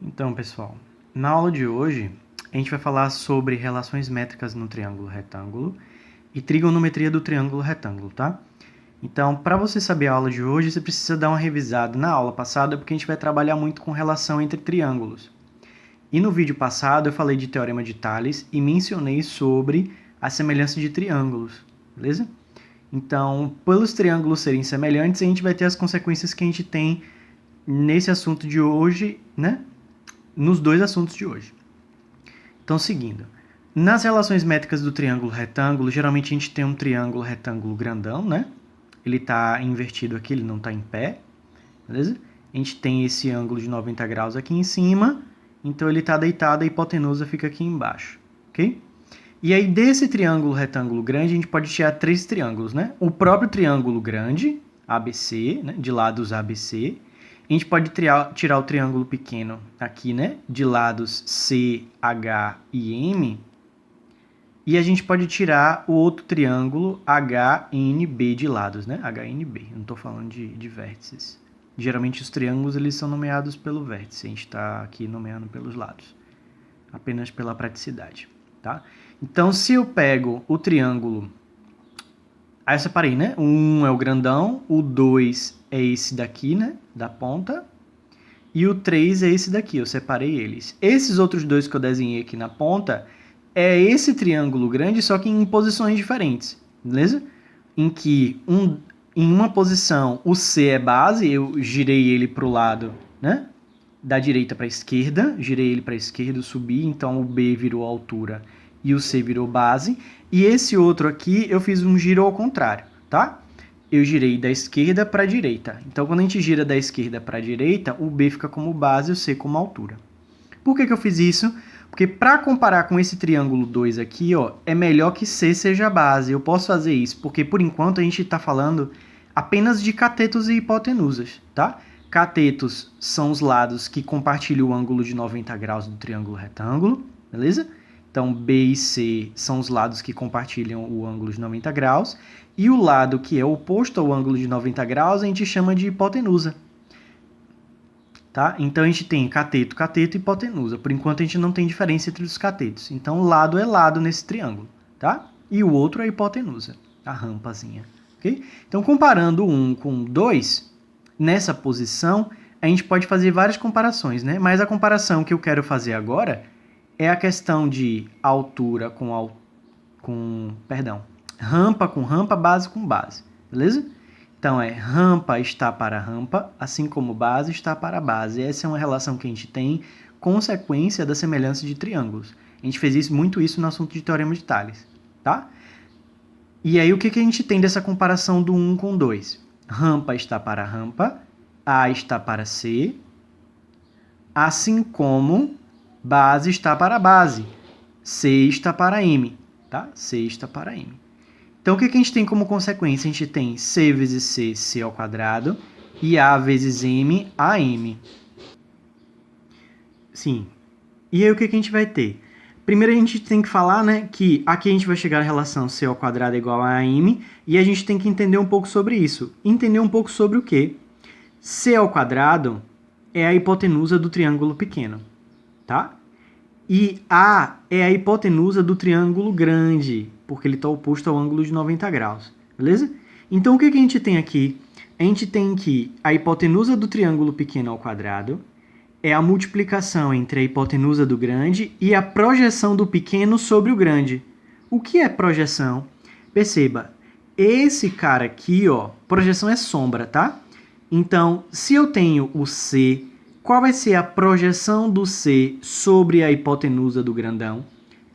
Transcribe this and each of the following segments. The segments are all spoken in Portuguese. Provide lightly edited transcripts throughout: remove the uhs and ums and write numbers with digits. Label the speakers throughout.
Speaker 1: Então, pessoal, na aula de hoje, a gente vai falar sobre relações métricas no triângulo retângulo e trigonometria do triângulo retângulo, tá? Então, para você saber a aula de hoje, você precisa dar uma revisada na aula passada, porque a gente vai trabalhar muito com relação entre triângulos. E no vídeo passado eu falei de teorema de Tales e mencionei sobre a semelhança de triângulos, beleza? Então, pelos triângulos serem semelhantes, a gente vai ter as consequências que a gente tem nesse assunto de hoje, né? Nos dois assuntos de hoje. Então, seguindo. Nas relações métricas do triângulo retângulo, geralmente a gente tem um triângulo retângulo grandão, né? Ele está invertido aqui, ele não está em pé, beleza? A gente tem esse ângulo de 90 graus aqui em cima, então ele está deitado, a hipotenusa fica aqui embaixo, ok? E aí, desse triângulo retângulo grande, a gente pode tirar três triângulos, né? O próprio triângulo grande, ABC, né? De lados ABC. A gente pode tirar o triângulo pequeno aqui, né? De lados C, H e M. E a gente pode tirar o outro triângulo HNB de lados, né? HNB, não estou falando de vértices. Geralmente os triângulos eles são nomeados pelo vértice, a gente está aqui nomeando pelos lados. Apenas pela praticidade, tá? Então, se eu pego o triângulo... Aí eu separei, né? O 1 é o grandão, o 2 é esse daqui, né? Da ponta. E o 3 é esse daqui, eu separei eles. Esses outros dois que eu desenhei aqui na ponta é esse triângulo grande, só que em posições diferentes, beleza? Em que em uma posição o C é base, eu girei ele para o lado, né? Da direita para a esquerda, girei ele para a esquerda, subi, então o B virou altura e o C virou base. E esse outro aqui eu fiz um giro ao contrário, tá? Eu girei da esquerda para a direita. Então, quando a gente gira da esquerda para a direita, o B fica como base e o C como altura. Por que eu fiz isso? Porque para comparar com esse triângulo 2 aqui, ó, é melhor que C seja base. Eu posso fazer isso, porque por enquanto a gente está falando apenas de catetos e hipotenusas, tá? Catetos são os lados que compartilham o ângulo de 90 graus do triângulo retângulo, beleza? Então, B e C são os lados que compartilham o ângulo de 90 graus. E o lado que é oposto ao ângulo de 90 graus, a gente chama de hipotenusa. Tá? Então, a gente tem cateto, cateto e hipotenusa. Por enquanto, a gente não tem diferença entre os catetos. Então, lado é lado nesse triângulo. Tá? E o outro é a hipotenusa, a rampazinha. Okay? Então, comparando um com 2, nessa posição, a gente pode fazer várias comparações, né? Mas a comparação que eu quero fazer agora é a questão de altura rampa com rampa, base com base, beleza? Então, rampa está para rampa, assim como base está para base. Essa é uma relação que a gente tem, consequência da semelhança de triângulos. A gente fez muito isso no assunto de teorema de Tales, tá? E aí, o que a gente tem dessa comparação do 1 com 2? Rampa está para rampa, A está para C, assim como base está para base, C está para M, tá? C está para M. Então, o que a gente tem como consequência? A gente tem C vezes C, C ao quadrado, e A vezes M, AM. Sim. E aí, o que a gente vai ter? Primeiro, a gente tem que falar, né, que aqui a gente vai chegar à relação C ao quadrado é igual a AM, e a gente tem que entender um pouco sobre isso. Entender um pouco sobre o quê? C ao quadrado é a hipotenusa do triângulo pequeno, tá? E A é a hipotenusa do triângulo grande, porque ele está oposto ao ângulo de 90 graus, beleza? Então, o que a gente tem aqui? A gente tem que a hipotenusa do triângulo pequeno ao quadrado é a multiplicação entre a hipotenusa do grande e a projeção do pequeno sobre o grande. O que é projeção? Perceba, esse cara aqui, ó, projeção é sombra, tá? Então, se eu tenho o C, qual vai ser a projeção do C sobre a hipotenusa do grandão?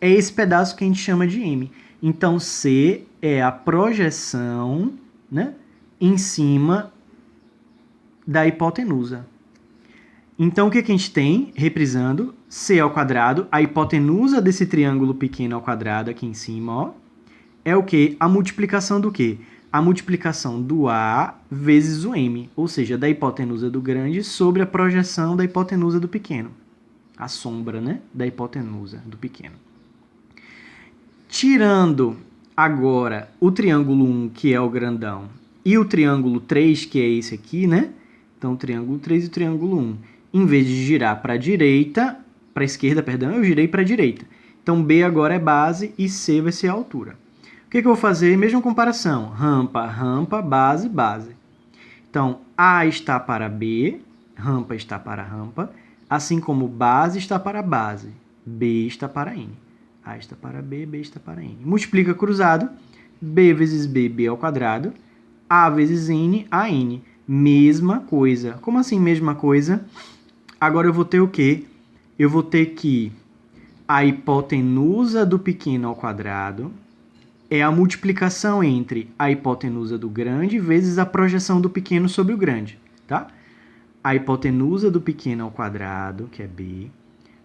Speaker 1: É esse pedaço que a gente chama de M. Então, C é a projeção, né, em cima da hipotenusa. Então, o que a gente tem? Reprisando, C ao quadrado, a hipotenusa desse triângulo pequeno ao quadrado aqui em cima, ó, é o quê? A multiplicação do quê? A multiplicação do A vezes o M, ou seja, da hipotenusa do grande sobre a projeção da hipotenusa do pequeno. A sombra, né, da hipotenusa do pequeno. Tirando agora o triângulo 1, que é o grandão, e o triângulo 3, que é esse aqui, né? Então, o triângulo 3 e o triângulo 1. Em vez de girar para a esquerda, perdão, eu girei para a direita. Então, B agora é base e C vai ser a altura. O que eu vou fazer? Mesma comparação. Rampa, rampa, base, base. Então, A está para B, rampa está para rampa, assim como base está para base, B está para N. A está para B, B está para N. Multiplica cruzado, B vezes B, B ao quadrado, A vezes N, AN. Mesma coisa. Como assim mesma coisa? Agora eu vou ter o quê? Eu vou ter que a hipotenusa do pequeno ao quadrado é a multiplicação entre a hipotenusa do grande vezes a projeção do pequeno sobre o grande, tá? A hipotenusa do pequeno ao quadrado, que é B,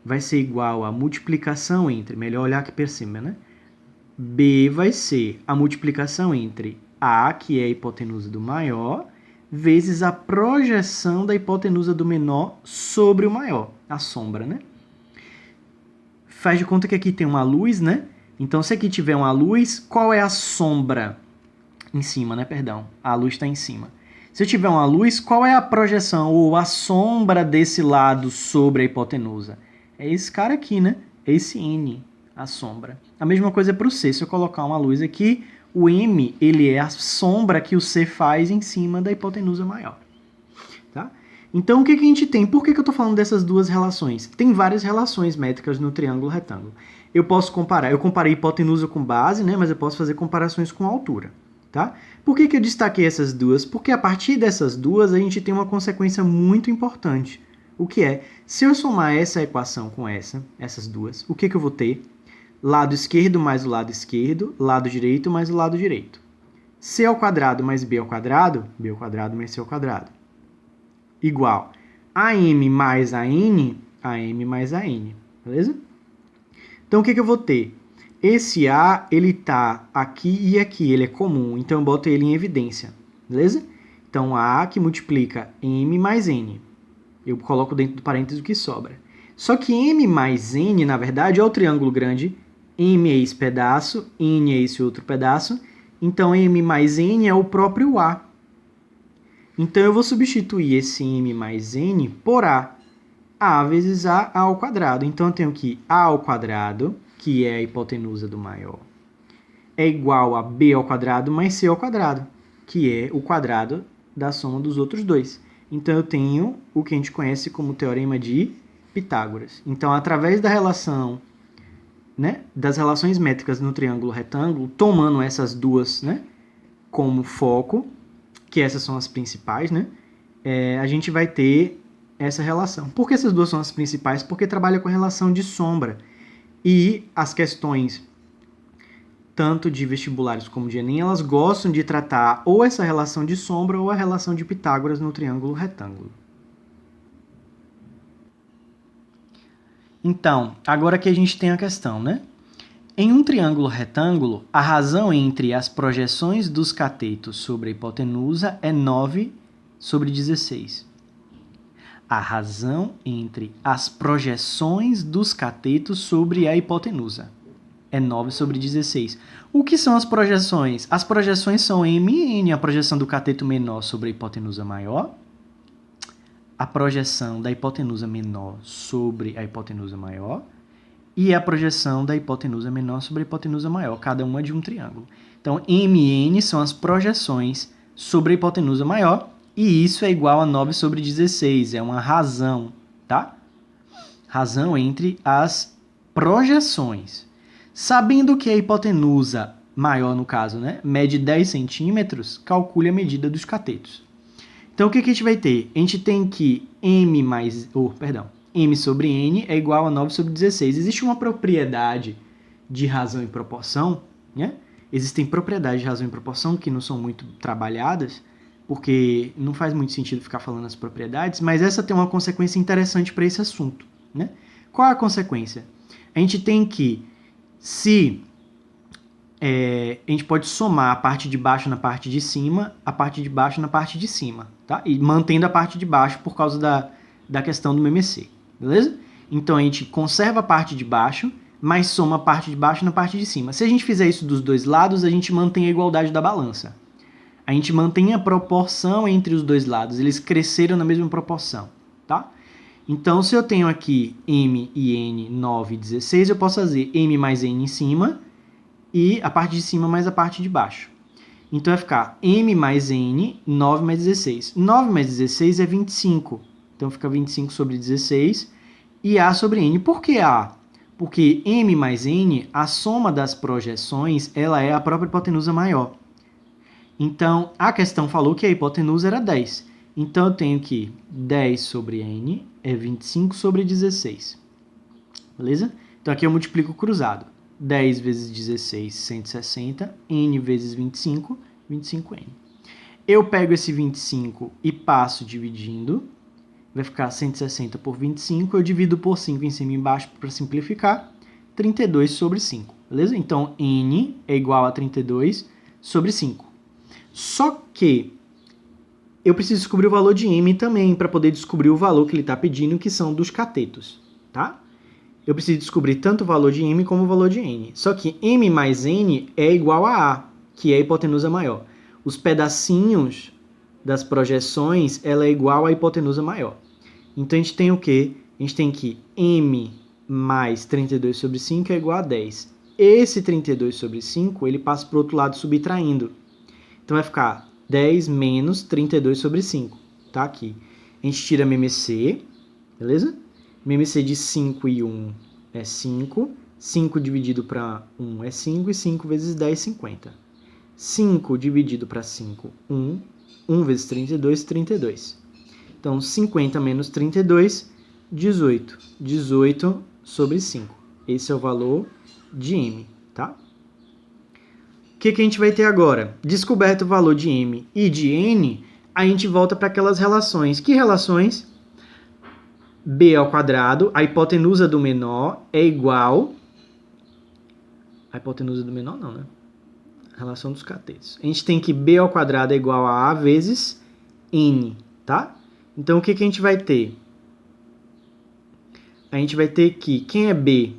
Speaker 1: vai ser igual a multiplicação entre, melhor olhar aqui por cima, né? B vai ser a multiplicação entre A, que é a hipotenusa do maior, vezes a projeção da hipotenusa do menor sobre o maior, a sombra, né? Faz de conta que aqui tem uma luz, né? Então, se aqui tiver uma luz, qual é a sombra? Em cima, né? Perdão, a luz está em cima. Se eu tiver uma luz, qual é a projeção ou a sombra desse lado sobre a hipotenusa? É esse cara aqui, né? É esse N, a sombra. A mesma coisa é para o C. Se eu colocar uma luz aqui, o M ele é a sombra que o C faz em cima da hipotenusa maior. Tá? Então, o que a gente tem? Por que eu estou falando dessas duas relações? Tem várias relações métricas no triângulo retângulo. Eu posso comparar. Eu comparei hipotenusa com base, né? Mas eu posso fazer comparações com altura. Tá? Por que eu destaquei essas duas? Porque a partir dessas duas a gente tem uma consequência muito importante. O que é? Se eu somar essa equação com essas duas, o que eu vou ter? Lado esquerdo mais o lado esquerdo, lado direito mais o lado direito. C ao quadrado mais B ao quadrado mais C ao quadrado. Igual AM mais AN, AM mais AN. Beleza? Então, o que eu vou ter? Esse A, ele tá aqui e aqui, ele é comum, então eu boto ele em evidência, beleza? Então, A que multiplica M mais N. Eu coloco dentro do parênteses o que sobra. Só que M mais N, na verdade, é o triângulo grande. M é esse pedaço, N é esse outro pedaço. Então, M mais N é o próprio A. Então, eu vou substituir esse M mais N por A. A vezes A ao quadrado. Então, eu tenho que A ao quadrado, que é a hipotenusa do maior, é igual a B ao quadrado mais C ao quadrado, que é o quadrado da soma dos outros dois. Então, eu tenho o que a gente conhece como teorema de Pitágoras. Então, através da relação, né, das relações métricas no triângulo retângulo, tomando essas duas, né, como foco, que essas são as principais, né, a gente vai ter essa relação. Por que essas duas são as principais? Porque trabalha com a relação de sombra. E as questões, tanto de vestibulares como de Enem, elas gostam de tratar ou essa relação de sombra ou a relação de Pitágoras no triângulo retângulo. Então, agora que a gente tem a questão, né? Em um triângulo retângulo, a razão entre as projeções dos catetos sobre a hipotenusa é 9 sobre 16. A razão entre as projeções dos catetos sobre a hipotenusa é 9 sobre 16. O que são as projeções? As projeções são M e N, a projeção do cateto menor sobre a hipotenusa maior, a projeção da hipotenusa menor sobre a hipotenusa maior e a projeção da hipotenusa menor sobre a hipotenusa maior, cada uma de um triângulo. Então, M e N são as projeções sobre a hipotenusa maior, e isso é igual a 9 sobre 16, é uma razão, tá? Razão entre as projeções. Sabendo que a hipotenusa maior, no caso, né, mede 10 centímetros, calcule a medida dos catetos. Então, o que a gente vai ter? A gente tem que M sobre N é igual a 9 sobre 16. Existe uma propriedade de razão e proporção, né? Existem propriedades de razão e proporção que não são muito trabalhadas, porque não faz muito sentido ficar falando as propriedades, mas essa tem uma consequência interessante para esse assunto, né? Qual é a consequência? A gente tem que, a gente pode somar a parte de baixo na parte de cima, a parte de baixo na parte de cima, tá? E mantendo a parte de baixo por causa da questão do MMC, beleza? Então, a gente conserva a parte de baixo, mas soma a parte de baixo na parte de cima. Se a gente fizer isso dos dois lados, a gente mantém a igualdade da balança. A gente mantém a proporção entre os dois lados, eles cresceram na mesma proporção, tá? Então, se eu tenho aqui m e n, 9 e 16, eu posso fazer m mais n em cima e a parte de cima mais a parte de baixo. Então, vai ficar m mais n, 9 mais 16. 9 mais 16 é 25. Então, fica 25 sobre 16 e a sobre n. Por que a? Porque m mais n, a soma das projeções, ela é a própria hipotenusa maior. Então, a questão falou que a hipotenusa era 10. Então, eu tenho que 10 sobre n é 25 sobre 16. Beleza? Então, aqui eu multiplico cruzado. 10 vezes 16, 160. N vezes 25, 25n. Eu pego esse 25 e passo dividindo. Vai ficar 160 por 25. Eu divido por 5 em cima e embaixo para simplificar. 32 sobre 5. Beleza? Então, n é igual a 32 sobre 5. Só que eu preciso descobrir o valor de m também para poder descobrir o valor que ele está pedindo, que são dos catetos, tá? Eu preciso descobrir tanto o valor de m como o valor de n. Só que m mais n é igual a, que é a hipotenusa maior. Os pedacinhos das projeções, ela é igual à hipotenusa maior. Então, a gente tem o quê? A gente tem que m mais 32 sobre 5 é igual a 10. Esse 32 sobre 5, ele passa para o outro lado subtraindo. Então, vai ficar 10 menos 32 sobre 5. Tá aqui. A gente tira MMC, beleza? MMC de 5 e 1 é 5. 5 dividido para 1 é 5. E 5 vezes 10, 50. 5 dividido para 5, 1. 1 vezes 32, 32. Então, 50 menos 32, 18. 18 sobre 5. Esse é o valor de m, tá? O que a gente vai ter agora? Descoberto o valor de m e de n, a gente volta para aquelas relações. Que relações? B ao quadrado, a hipotenusa do menor é igual... A hipotenusa do menor não, né? A relação dos catetos. A gente tem que B ao quadrado é igual a A vezes N, tá? Então, o que a gente vai ter? A gente vai ter que... Quem é B?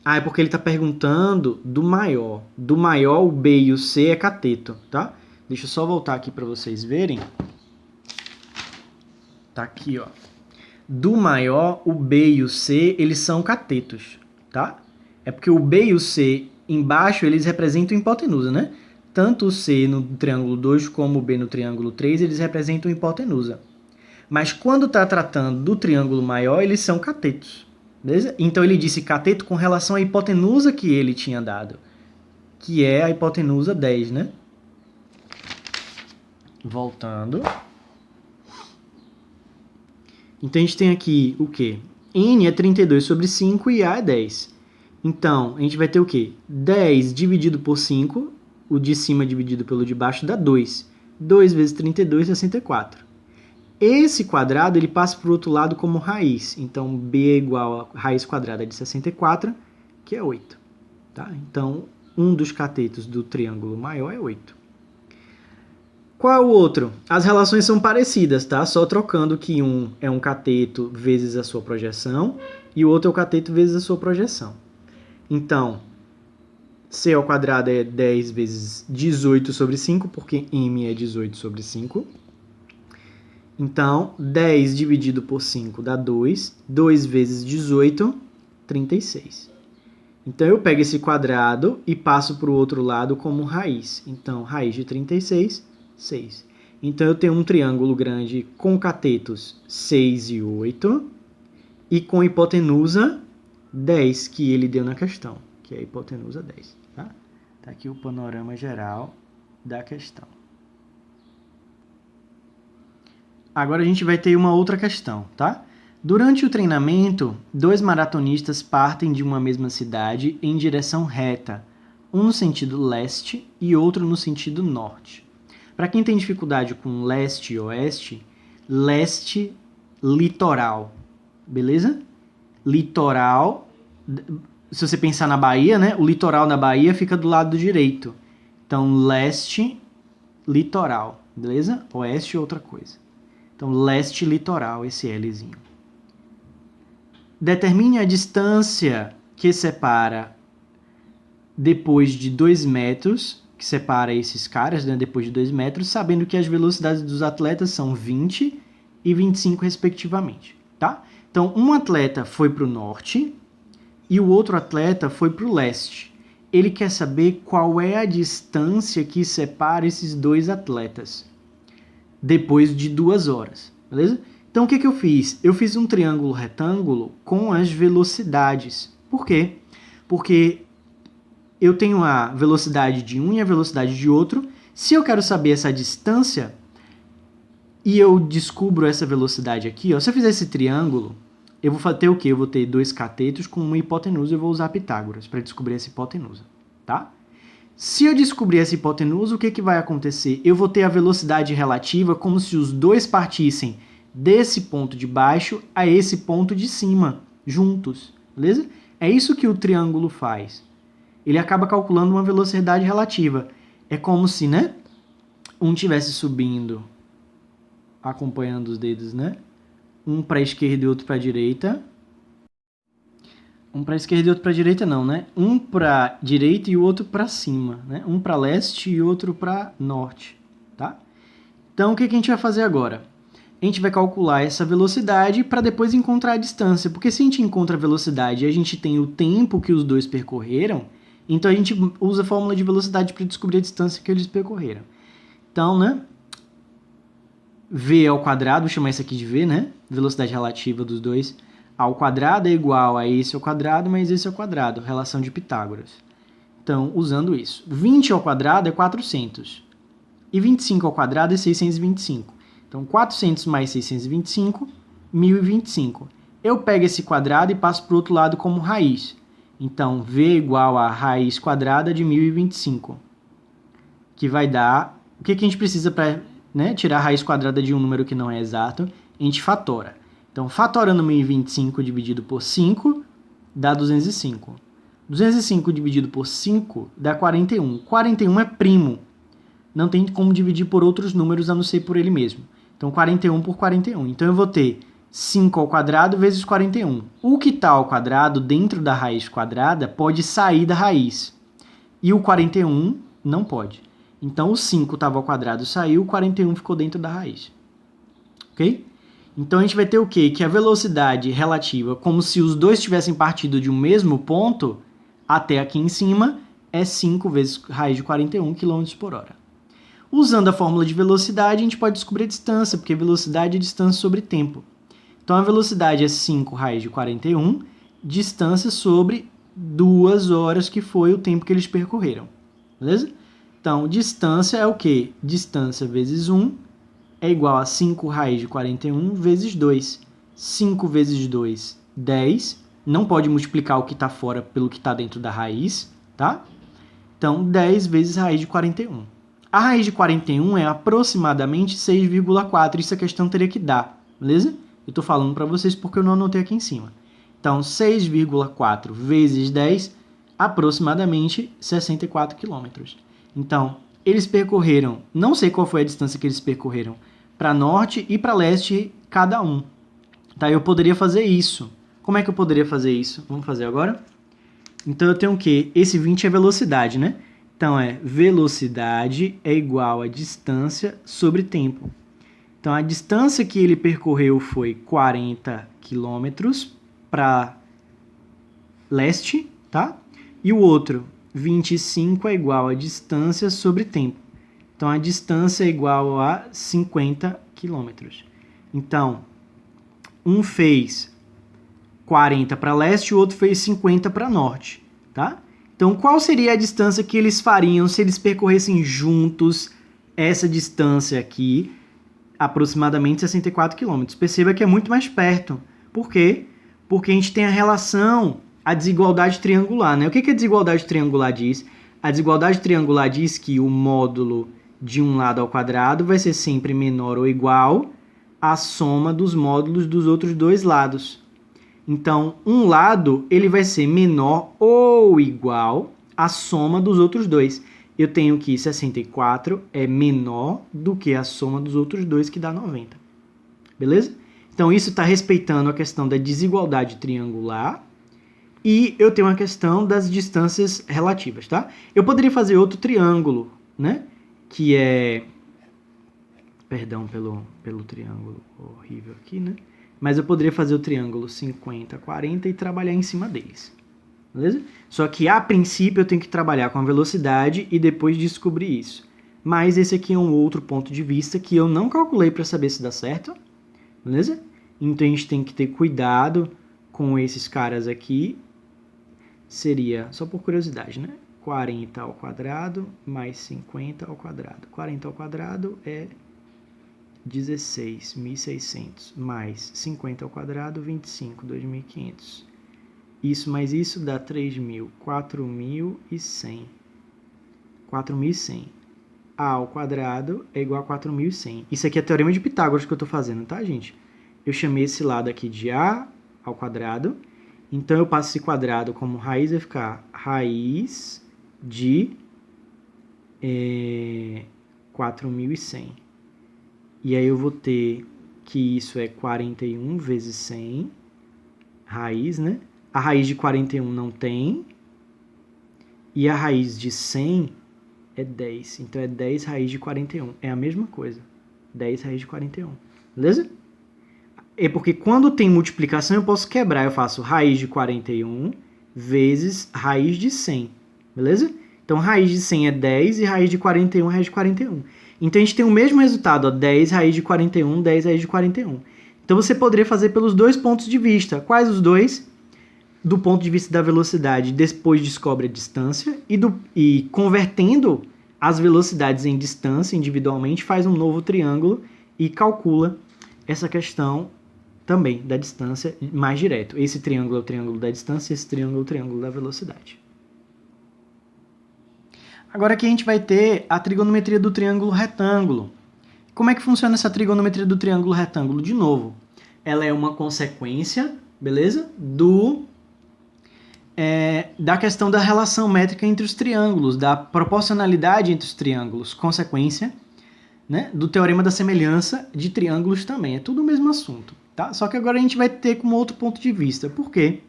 Speaker 1: Ah, é porque ele está perguntando do maior. Do maior, o B e o C é cateto, tá? Deixa eu só voltar aqui para vocês verem. Tá aqui, ó. Do maior, o B e o C, eles são catetos, tá? É porque o B e o C embaixo, eles representam hipotenusa, né? Tanto o C no triângulo 2 como o B no triângulo 3, eles representam hipotenusa. Mas quando está tratando do triângulo maior, eles são catetos. Beleza? Então, ele disse cateto com relação à hipotenusa que ele tinha dado, que é a hipotenusa 10, né? Voltando. Então, a gente tem aqui o quê? N é 32 sobre 5 e A é 10. Então, a gente vai ter o quê? 10 dividido por 5, o de cima dividido pelo de baixo dá 2. 2 vezes 32, 64. Esse quadrado, ele passa para o outro lado como raiz. Então, B é igual a raiz quadrada de 64, que é 8. Tá? Então, um dos catetos do triângulo maior é 8. Qual é o outro? As relações são parecidas, tá? Só trocando que um é um cateto vezes a sua projeção e o outro é o cateto vezes a sua projeção. Então, C ao quadrado é 10 vezes 18 sobre 5, porque M é 18 sobre 5. Então, 10 dividido por 5 dá 2. 2 vezes 18, 36. Então, eu pego esse quadrado e passo para o outro lado como raiz. Então, raiz de 36, 6. Então, eu tenho um triângulo grande com catetos 6 e 8 e com hipotenusa 10, que ele deu na questão, que é a hipotenusa 10. Tá? Tá aqui o panorama geral da questão. Agora a gente vai ter uma outra questão, tá? Durante o treinamento, 2 maratonistas partem de uma mesma cidade em direção reta, um no sentido leste e outro no sentido norte. Para quem tem dificuldade com leste e oeste, leste, litoral, beleza? Litoral, se você pensar na Bahia, né? O litoral da Bahia fica do lado direito. Então, leste, litoral, beleza? Oeste é outra coisa. Então, leste litoral, esse Lzinho. Determine a distância que separa depois de 2 metros, que separa esses caras, né, depois de 2 metros, sabendo que as velocidades dos atletas são 20 e 25, respectivamente, tá? Então, um atleta foi para o norte e o outro atleta foi para o leste. Ele quer saber qual é a distância que separa esses dois atletas depois de 2 horas, beleza? Então, o que eu fiz? Eu fiz um triângulo retângulo com as velocidades. Por quê? Porque eu tenho a velocidade de um e a velocidade de outro. Se eu quero saber essa distância e eu descubro essa velocidade aqui, ó, se eu fizer esse triângulo, eu vou ter o quê? Eu vou ter 2 catetos com uma hipotenusa, eu vou usar Pitágoras para descobrir essa hipotenusa, tá? Se eu descobrir essa hipotenusa, o que vai acontecer? Eu vou ter a velocidade relativa como se os dois partissem desse ponto de baixo a esse ponto de cima, juntos, beleza? É isso que o triângulo faz. Ele acaba calculando uma velocidade relativa. É como se, né, um estivesse subindo, acompanhando os dedos, né? Um para a esquerda e outro para a direita. Um para a esquerda e outro para a direita não, né? Um para a direita e o outro para cima, né? Um para leste e outro para norte, tá? Então, o que a gente vai fazer agora? A gente vai calcular essa velocidade para depois encontrar a distância, porque se a gente encontra a velocidade e a gente tem o tempo que os dois percorreram, então a gente usa a fórmula de velocidade para descobrir a distância que eles percorreram. Então, né? V ao quadrado, vou chamar isso aqui de V, né? Velocidade relativa dos dois ao quadrado é igual a esse ao quadrado mais esse ao quadrado, relação de Pitágoras. Então, usando isso. 20 ao quadrado é 400. E 25 ao quadrado é 625. Então, 400 mais 625, 1025. Eu pego esse quadrado e passo para o outro lado como raiz. Então, V é igual a raiz quadrada de 1025. Que vai dar... O que a gente precisa para, né, tirar a raiz quadrada de um número que não é exato? A gente fatora. Então, fatorando 1025 dividido por 5 dá 205. 205 dividido por 5 dá 41. 41 é primo. Não tem como dividir por outros números a não ser por ele mesmo. Então, 41 por 41. Então, eu vou ter 5 ao quadrado vezes 41. O que está ao quadrado dentro da raiz quadrada pode sair da raiz. E o 41 não pode. Então, o 5 estava ao quadrado, saiu, o 41 ficou dentro da raiz. Ok? Então, a gente vai ter o quê? Que a velocidade relativa, como se os dois tivessem partido de um mesmo ponto, até aqui em cima, é 5 vezes raiz de 41 km por hora. Usando a fórmula de velocidade, a gente pode descobrir a distância, porque velocidade é distância sobre tempo. Então, a velocidade é 5 raiz de 41, distância sobre 2 horas, que foi o tempo que eles percorreram. Beleza? Então, distância é o quê? Distância vezes 1 é igual a 5 raiz de 41 vezes 2. 5 vezes 2, 10. Não pode multiplicar o que está fora pelo que está dentro da raiz, tá? Então, 10 vezes raiz de 41. A raiz de 41 é aproximadamente 6,4. Isso a questão teria que dar, beleza? Eu estou falando para vocês porque eu não anotei aqui em cima. Então, 6,4 vezes 10, aproximadamente 64 quilômetros. Então, eles percorreram, não sei qual foi a distância que eles percorreram, para norte e para leste cada um. Tá? Eu poderia fazer isso. Como é que eu poderia fazer isso? Vamos fazer agora? Então, eu tenho o quê? Esse 20 é velocidade, né? Então, velocidade é igual a distância sobre tempo. Então, a distância que ele percorreu foi 40 quilômetros para leste, tá? E o outro, 25, é igual a distância sobre tempo. Então, a distância é igual a 50 quilômetros. Então, um fez 40 para leste e o outro fez 50 para norte, tá? Então, qual seria a distância que eles fariam se eles percorressem juntos essa distância aqui, aproximadamente 64 quilômetros? Perceba que é muito mais perto. Por quê? Porque a gente tem a relação, a desigualdade triangular, né? O que a desigualdade triangular diz? A desigualdade triangular diz que o módulo de um lado ao quadrado vai ser sempre menor ou igual à soma dos módulos dos outros dois lados. Então, um lado ele vai ser menor ou igual à soma dos outros dois. Eu tenho que 64 é menor do que a soma dos outros dois, que dá 90. Beleza? Então, isso está respeitando a questão da desigualdade triangular. E eu tenho uma questão das distâncias relativas, tá? Eu poderia fazer outro triângulo, né? Que é Perdão pelo triângulo horrível aqui, né? Mas eu poderia fazer o triângulo 50, 40 e trabalhar em cima deles. Beleza? Só que, a princípio, eu tenho que trabalhar com a velocidade e depois descobrir isso. Mas esse aqui é um outro ponto de vista que eu não calculei para saber se dá certo. Beleza? Então, a gente tem que ter cuidado com esses caras aqui. Seria, só por curiosidade, né? 40 ao quadrado mais 50 ao quadrado. 40 ao quadrado é 16.600 mais 50 ao quadrado, 25, 2.500. Isso mais isso dá 3.000, 4.100. 4.100. A ao quadrado é igual a 4.100. Isso aqui é teorema de Pitágoras que eu estou fazendo, tá, gente? Eu chamei esse lado aqui de A ao quadrado. Então, eu passo esse quadrado como raiz, vai ficar raiz de 4.100. E aí eu vou ter que isso é 41 vezes 100, raiz, né? A raiz de 41 não tem, e a raiz de 100 é 10. Então, é 10 raiz de 41. É a mesma coisa. 10 raiz de 41. Beleza? É porque quando tem multiplicação, eu posso quebrar. Eu faço raiz de 41 vezes raiz de 100. Beleza? Então, raiz de 100 é 10 e raiz de 41 é raiz de 41. Então, a gente tem o mesmo resultado, ó, 10 raiz de 41, 10 raiz de 41. Então, você poderia fazer pelos dois pontos de vista. Quais os dois? Do ponto de vista da velocidade, depois descobre a distância e convertendo as velocidades em distância individualmente, faz um novo triângulo e calcula essa questão também da distância mais direto. Esse triângulo é o triângulo da distância, esse triângulo é o triângulo da velocidade. Agora aqui a gente vai ter a trigonometria do triângulo retângulo. Como é que funciona essa trigonometria do triângulo retângulo? De novo, ela é uma consequência, beleza? Da questão da relação métrica entre os triângulos, da proporcionalidade entre os triângulos, consequência, né, do teorema da semelhança de triângulos também. É tudo o mesmo assunto, tá? Só que agora a gente vai ter como outro ponto de vista. Por quê?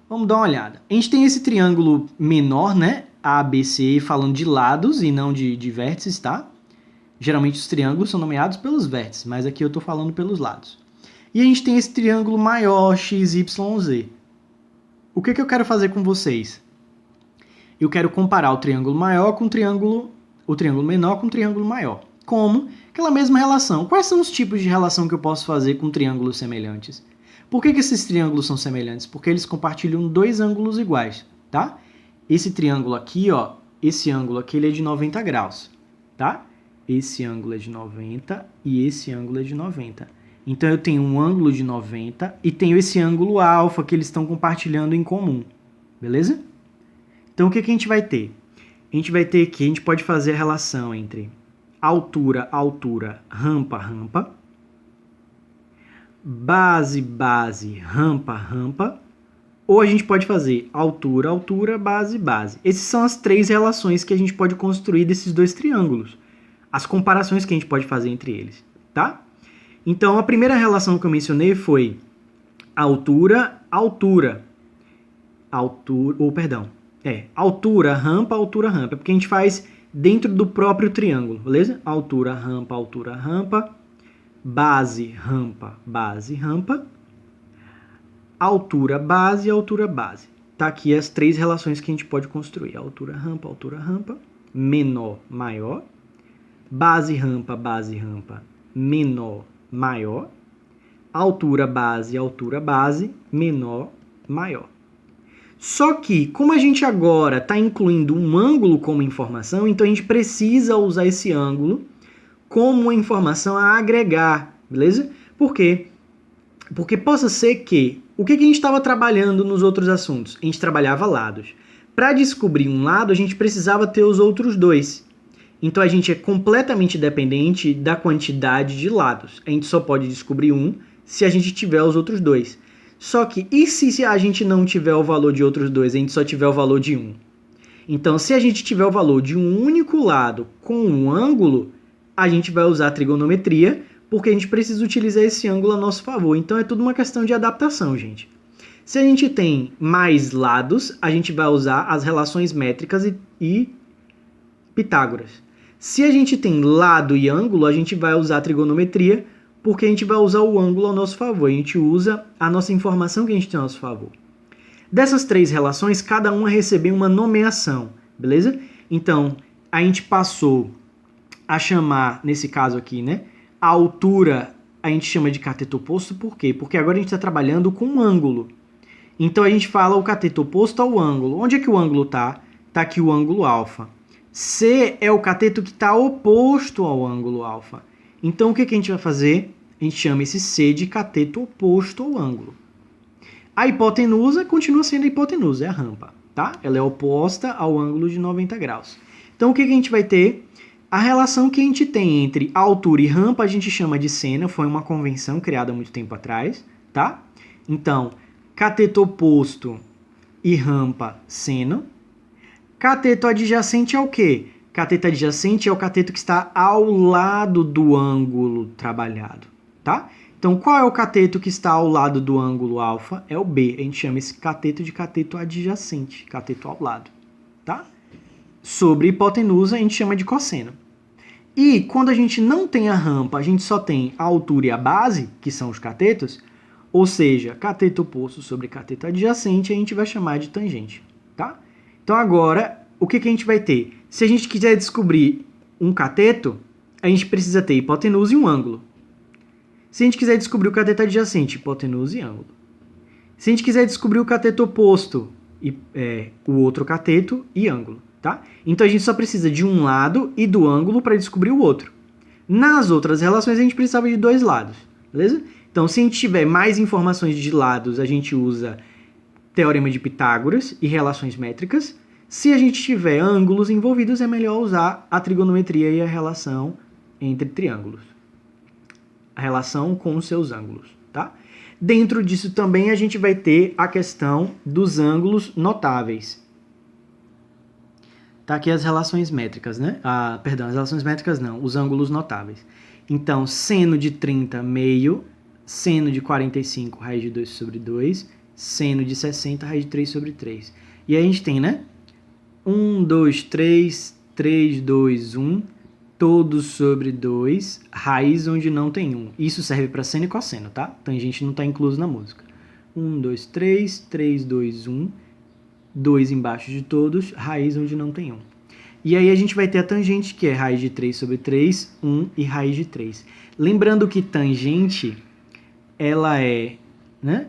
Speaker 1: Vamos dar uma olhada. A gente tem esse triângulo menor, né, ABC, falando de lados e não de vértices, tá? Geralmente os triângulos são nomeados pelos vértices, mas aqui eu estou falando pelos lados. E a gente tem esse triângulo maior, XYZ. O que eu quero fazer com vocês? Eu quero comparar o triângulo maior com o triângulo menor com o triângulo maior. Como? Aquela mesma relação. Quais são os tipos de relação que eu posso fazer com triângulos semelhantes? Por que esses triângulos são semelhantes? Porque eles compartilham dois ângulos iguais, tá? Esse triângulo aqui, ó, esse ângulo aqui ele é de 90 graus, tá? Esse ângulo é de 90 e esse ângulo é de 90. Então, eu tenho um ângulo de 90 e tenho esse ângulo alfa que eles estão compartilhando em comum, beleza? Então, o que a gente vai ter? A gente vai ter aqui, a gente pode fazer a relação entre altura, altura, rampa, rampa, base, base, rampa, rampa, ou a gente pode fazer altura, altura, base, base. Essas são as três relações que a gente pode construir desses dois triângulos. As comparações que a gente pode fazer entre eles, tá? Então, a primeira relação que eu mencionei foi altura, altura. Altura, rampa, altura, rampa. É porque a gente faz dentro do próprio triângulo, beleza? Altura, rampa, base, rampa, base, rampa. Altura, base, altura, base. Tá aqui as três relações que a gente pode construir. Altura, rampa, menor, maior. Base, rampa, menor, maior. Altura, base, menor, maior. Só que, como a gente agora está incluindo um ângulo como informação, então a gente precisa usar esse ângulo como uma informação a agregar, beleza? Por quê? Porque possa ser que... O que a gente estava trabalhando nos outros assuntos? A gente trabalhava lados. Para descobrir um lado, a gente precisava ter os outros dois. Então, a gente é completamente dependente da quantidade de lados. A gente só pode descobrir um se a gente tiver os outros dois. Só que, e se a gente não tiver o valor de outros dois, a gente só tiver o valor de um? Então, se a gente tiver o valor de um único lado com um ângulo, a gente vai usar a trigonometria, porque a gente precisa utilizar esse ângulo a nosso favor. Então, é tudo uma questão de adaptação, gente. Se a gente tem mais lados, a gente vai usar as relações métricas e Pitágoras. Se a gente tem lado e ângulo, a gente vai usar a trigonometria, porque a gente vai usar o ângulo ao nosso favor. A gente usa a nossa informação que a gente tem ao nosso favor. Dessas três relações, cada uma recebeu uma nomeação, beleza? Então, a gente passou a chamar, nesse caso aqui, né, a altura a gente chama de cateto oposto, por quê? Porque agora a gente está trabalhando com um ângulo. Então a gente fala o cateto oposto ao ângulo. Onde é que o ângulo está? Está aqui o ângulo alfa. C é o cateto que está oposto ao ângulo alfa. Então o que a gente vai fazer? A gente chama esse C de cateto oposto ao ângulo. A hipotenusa continua sendo a hipotenusa, é a rampa, tá? Ela é oposta ao ângulo de 90 graus. Então o que a gente vai ter? A relação que a gente tem entre altura e rampa a gente chama de seno, foi uma convenção criada há muito tempo atrás, tá? Então, cateto oposto e rampa, seno. Cateto adjacente é o quê? Cateto adjacente é o cateto que está ao lado do ângulo trabalhado, tá? Então, qual é o cateto que está ao lado do ângulo alfa? É o B. A gente chama esse cateto de cateto adjacente, cateto ao lado, tá? Sobre hipotenusa, a gente chama de cosseno. E quando a gente não tem a rampa, a gente só tem a altura e a base, que são os catetos, ou seja, cateto oposto sobre cateto adjacente, a gente vai chamar de tangente, tá? Então agora, o que a gente vai ter? Se a gente quiser descobrir um cateto, a gente precisa ter hipotenusa e um ângulo. Se a gente quiser descobrir o cateto adjacente, hipotenusa e ângulo. Se a gente quiser descobrir o cateto oposto, o outro cateto e ângulo, tá? Então a gente só precisa de um lado e do ângulo para descobrir o outro. Nas outras relações a gente precisava de dois lados, beleza? Então se a gente tiver mais informações de lados, a gente usa Teorema de Pitágoras e relações métricas. Se a gente tiver ângulos envolvidos, é melhor usar a trigonometria e a relação entre triângulos. A relação com os seus ângulos, tá? Dentro disso também a gente vai ter a questão dos ângulos notáveis. Tá aqui as relações métricas, né? As relações métricas não, os ângulos notáveis. Então, seno de 30, meio, seno de 45, raiz de 2 sobre 2, seno de 60, raiz de 3 sobre 3. E aí a gente tem, né? 1, 2, 3, 3, 2, 1, todos sobre 2, raiz onde não tem 1. Isso serve para seno e cosseno, tá? Tangente não está incluso na música. 1, 2, 3, 3, 2, 1, 2 embaixo de todos, raiz onde não tem 1. E aí a gente vai ter a tangente, que é raiz de 3 sobre 3, 1 e raiz de 3. Lembrando que tangente, ela é, né?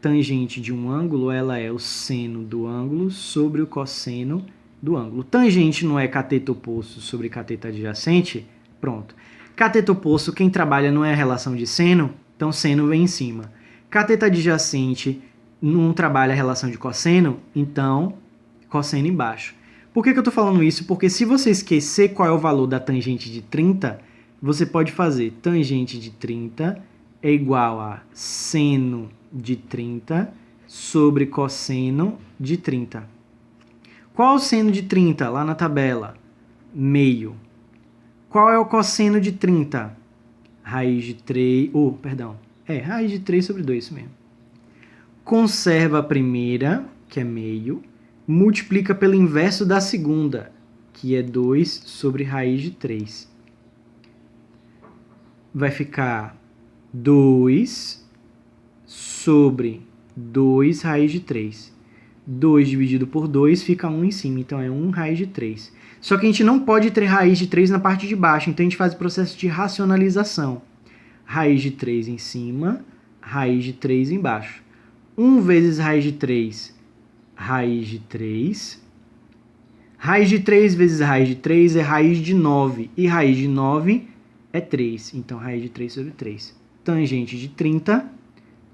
Speaker 1: Tangente de um ângulo, ela é o seno do ângulo sobre o cosseno do ângulo. Tangente não é cateto oposto sobre cateto adjacente? Pronto. Cateto oposto, quem trabalha não é a relação de seno, então seno vem em cima. Cateto adjacente não trabalha a relação de cosseno, então cosseno embaixo. Por que eu estou falando isso? Porque se você esquecer qual é o valor da tangente de 30, você pode fazer tangente de 30 é igual a seno de 30 sobre cosseno de 30. Qual é o seno de 30 lá na tabela? Meio. Qual é o cosseno de 30? Raiz de 3... raiz de 3 sobre 2, isso mesmo. Conserva a primeira, que é meio, multiplica pelo inverso da segunda, que é 2 sobre raiz de 3. Vai ficar 2 sobre 2 raiz de 3. 2 dividido por 2 fica 1 em cima, então é 1 raiz de 3. Só que a gente não pode ter raiz de 3 na parte de baixo, então a gente faz o processo de racionalização. Raiz de 3 em cima, raiz de 3 embaixo. 1 vezes raiz de 3, raiz de 3. Raiz de 3 vezes raiz de 3 é raiz de 9, e raiz de 9 é 3, então raiz de 3 sobre 3. Tangente de 30,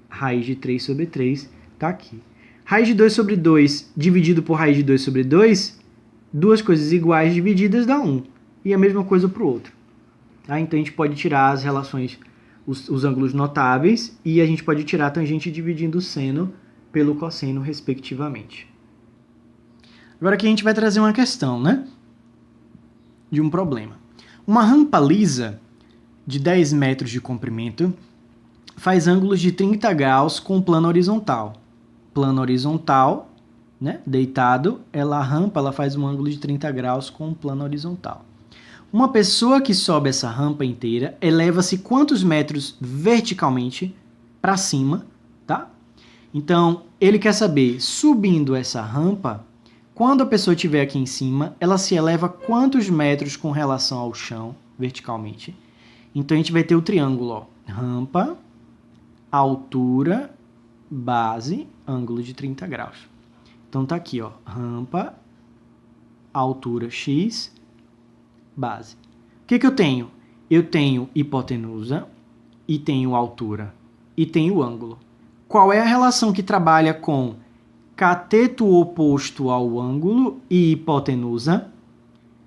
Speaker 1: raiz de 3 sobre 3, tá aqui. Raiz de 2 sobre 2 dividido por raiz de 2 sobre 2, duas coisas iguais divididas dá 1. E a mesma coisa para o outro. Tá? Então a gente pode tirar as relações, os ângulos notáveis, e a gente pode tirar a tangente dividindo o seno pelo cosseno, respectivamente. Agora aqui a gente vai trazer uma questão, né? De um problema. Uma rampa lisa de 10 metros de comprimento faz ângulos de 30 graus com plano horizontal. Plano horizontal, né, deitado, a rampa ela faz um ângulo de 30 graus com um plano horizontal. Uma pessoa que sobe essa rampa inteira eleva-se quantos metros verticalmente para cima, tá? Então, ele quer saber, subindo essa rampa, quando a pessoa estiver aqui em cima, ela se eleva quantos metros com relação ao chão, verticalmente. Então, a gente vai ter o triângulo, ó, rampa, altura, base, ângulo de 30 graus. Então, tá aqui, ó, rampa, altura x, base. O que eu tenho? Eu tenho hipotenusa, e tenho altura, e tenho ângulo. Qual é a relação que trabalha com cateto oposto ao ângulo e hipotenusa?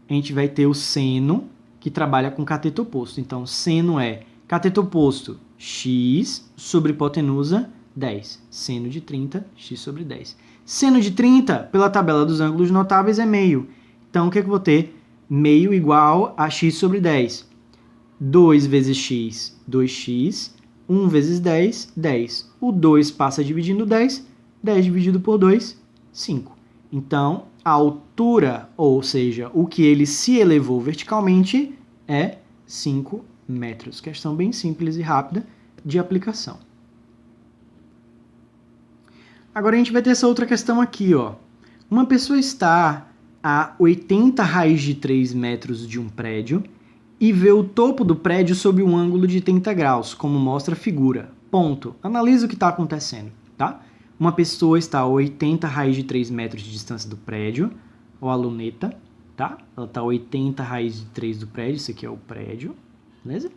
Speaker 1: A gente vai ter o seno, que trabalha com cateto oposto. Então, seno é cateto oposto, x sobre hipotenusa, 10. Seno de 30, x sobre 10. Seno de 30, pela tabela dos ângulos notáveis, é meio. Então, o que eu vou ter? Meio igual a x sobre 10. 2 vezes x, 2x. 1 vezes 10, 10. O 2 passa dividindo 10. 10 dividido por 2, 5. Então, a altura, ou seja, o que ele se elevou verticalmente, é 5 metros. Questão bem simples e rápida de aplicação. Agora a gente vai ter essa outra questão aqui, ó. Uma pessoa está a 80 raiz de 3 metros de um prédio e vê o topo do prédio sob um ângulo de 30 graus, como mostra a figura. Ponto. Analisa o que está acontecendo, tá? Uma pessoa está a 80 raiz de 3 metros de distância do prédio, ou a luneta, tá? Ela está a 80 raiz de 3 do prédio, isso aqui é o prédio, beleza?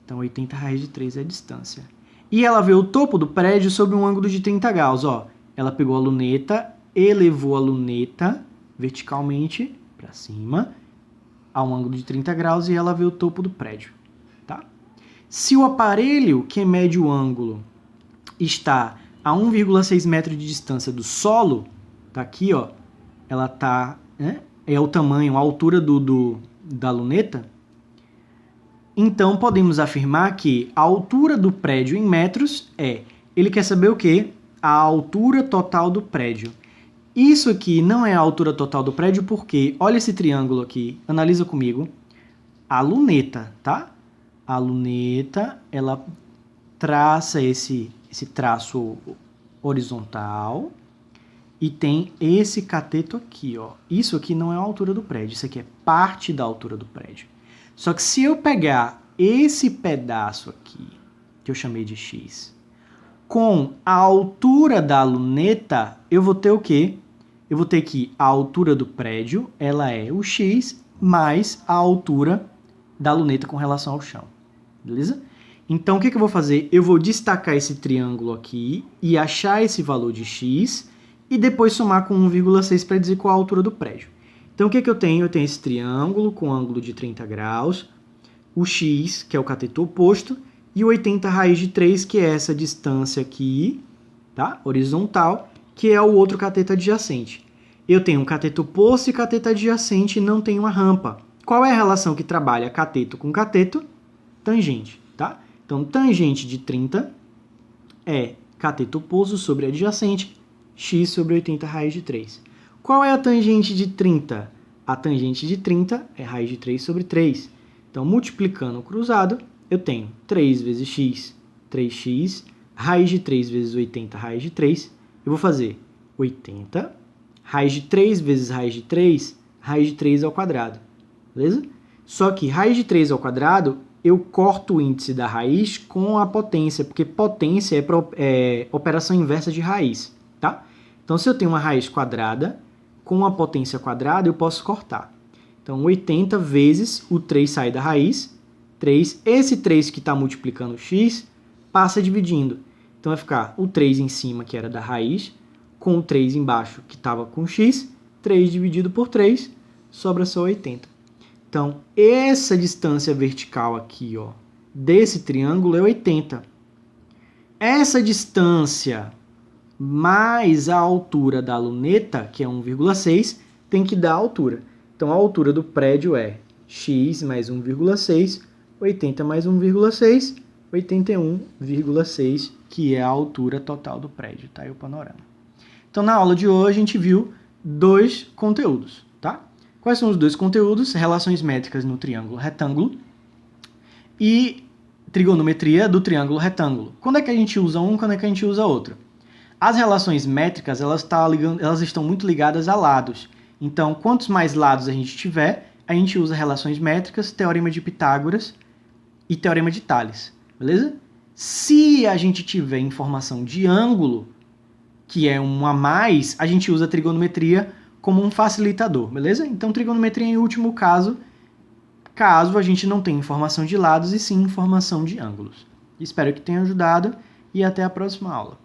Speaker 1: Então, 80 raiz de 3 é a distância. E ela vê o topo do prédio sob um ângulo de 30 graus, ó. Ela pegou a luneta, elevou a luneta verticalmente para cima, a um ângulo de 30 graus, e ela vê o topo do prédio, tá? Se o aparelho que mede o ângulo está a 1,6 metros de distância do solo, tá aqui, ó, ela tá, né, é o tamanho, a altura da luneta, então podemos afirmar que a altura do prédio em metros ele quer saber o quê? A altura total do prédio. Isso aqui não é a altura total do prédio porque, olha esse triângulo aqui, analisa comigo, a luneta, tá? A luneta, ela traça esse traço horizontal e tem esse cateto aqui, ó. Isso aqui não é a altura do prédio, isso aqui é parte da altura do prédio. Só que se eu pegar esse pedaço aqui, que eu chamei de x, com a altura da luneta, eu vou ter o quê? Eu vou ter que a altura do prédio, ela é o x mais a altura da luneta com relação ao chão, beleza? Então, o que eu vou fazer? Eu vou destacar esse triângulo aqui e achar esse valor de x e depois somar com 1,6 para dizer qual a altura do prédio. Então, o que eu tenho? Eu tenho esse triângulo com ângulo de 30 graus, o x, que é o cateto oposto, e o 80 raiz de 3, que é essa distância aqui, tá? Horizontal, que é o outro cateto adjacente. Eu tenho um cateto oposto e cateto adjacente e não tenho uma rampa. Qual é a relação que trabalha cateto com cateto? Tangente, tá? Então, tangente de 30 é cateto oposto sobre adjacente, x sobre 80 raiz de 3. Qual é a tangente de 30? A tangente de 30 é raiz de 3 sobre 3. Então, multiplicando o cruzado, eu tenho 3 vezes x, 3x, raiz de 3 vezes 80 raiz de 3. Eu vou fazer 80, raiz de 3 vezes raiz de 3, raiz de 3 ao quadrado, beleza? Só que raiz de 3 ao quadrado, eu corto o índice da raiz com a potência, porque potência é operação inversa de raiz, tá? Então, se eu tenho uma raiz quadrada, com a potência quadrada, eu posso cortar. Então, 80 vezes o 3 sai da raiz, 3, esse 3 que está multiplicando o x, passa dividindo. Então, vai ficar o 3 em cima, que era da raiz, com o 3 embaixo, que estava com x, 3 dividido por 3, sobra só 80. Então, essa distância vertical aqui, ó, desse triângulo é 80. Essa distância mais a altura da luneta, que é 1,6, tem que dar a altura. Então, a altura do prédio é x mais 1,6, 80 mais 1,6, 81,6, que é a altura total do prédio, tá aí o panorama. Então, na aula de hoje, a gente viu 2 conteúdos, tá? Quais são os dois conteúdos? Relações métricas no triângulo retângulo e trigonometria do triângulo retângulo. Quando é que a gente usa um, quando é que a gente usa outro? As relações métricas, elas estão muito ligadas a lados. Então, quantos mais lados a gente tiver, a gente usa relações métricas, teorema de Pitágoras e teorema de Tales, beleza? Se a gente tiver informação de ângulo, que é um a mais, a gente usa trigonometria como um facilitador, beleza? Então, trigonometria em último caso a gente não tenha informação de lados e sim informação de ângulos. Espero que tenha ajudado e até a próxima aula.